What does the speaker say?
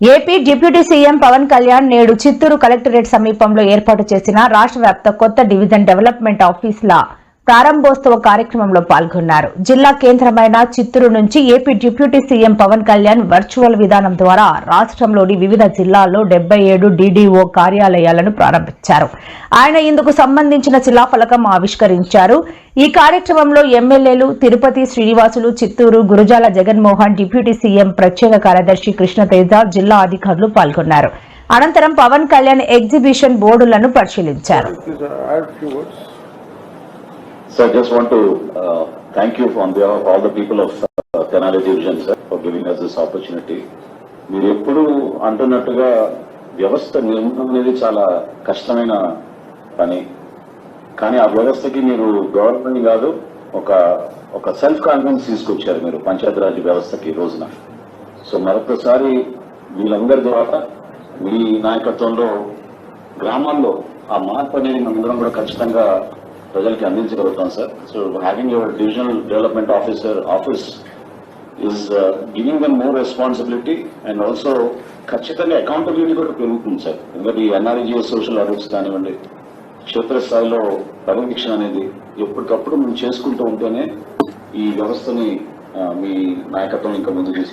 AP deputy CM Pawan Kalyan నేడు Chittoor collectorate సమీపంలో ఏర్పాటు చేసిన రాష్ట్ర వ్యాప్త కొత్త డివిజన్ డెవలప్మెంట్ ఆఫీసుల ప్రారంభోత్సవ కార్యక్రమంలో పాల్గొన్నారు. జిల్లా కేంద్రమైన చిత్తూరు నుంచి AP deputy CM Pawan Kalyan virtual విధానం ద్వారా రాష్ట్రంలోని వివిధ జిల్లాల్లో 77 డీడీఓ కార్యాలయాలను ప్రారంభించారు. ఆయన ఇందుకు సంబంధించిన శిలాఫలకం ఆవిష్కరించారు. ఈ కార్యక్రమంలో ఎమ్మెల్యేలు తిరుపతి శ్రీనివాసులు, చిత్తూరు గురుజాల జగన్మోహన్, డిప్యూటీ సీఎం ప్రత్యేక కార్యదర్శి కృష్ణతేజ, జిల్లా అధికారులు పాల్గొన్నారు. అనంతరం పవన్ కళ్యాణ్ ఎగ్జిబిషన్ బోర్డులను పరిశీలించారు. So I just want to thank you on behalf of all the people of Tenali Division, sir, for giving us this opportunity. మీరు ఎప్పుడు అంటున్నట్టుగా వ్యవస్థ నిర్మాణం అనేది చాలా కష్టమైన పని, కానీ ఆ వ్యవస్థకి మీరు గవర్నమెంట్ కాదు ఒక సెల్ఫ్ కాన్ఫిడెన్స్ తీసుకొచ్చారు మీరు పంచాయతీరాజ్ వ్యవస్థకి ఈ రోజున. సో మరొకసారి వీళ్ళందరి ద్వారా మీ నాయకత్వంలో గ్రామాల్లో ఆ మార్పు అనేది మనందరం కూడా ఖచ్చితంగా ప్రజలకి అందించగలుగుతాం sir. So having your divisional development office is giving them more responsibility and also ఖచ్చితంగా అకౌంటబిలిటీ కూడా పెరుగుతుంది సార్. ఎందుకంటే ఈ ఎన్ఆర్ఈజీఎస్ సోషల్ ఆడిట్స్ కానివ్వండి, క్షేత్రస్థాయిలో పర్యవేక్షణ అనేది ఎప్పటికప్పుడు మనం చేసుకుంటూ ఉంటేనే ఈ వ్యవస్థని మీ నాయకత్వం ఇంకా ముందుకు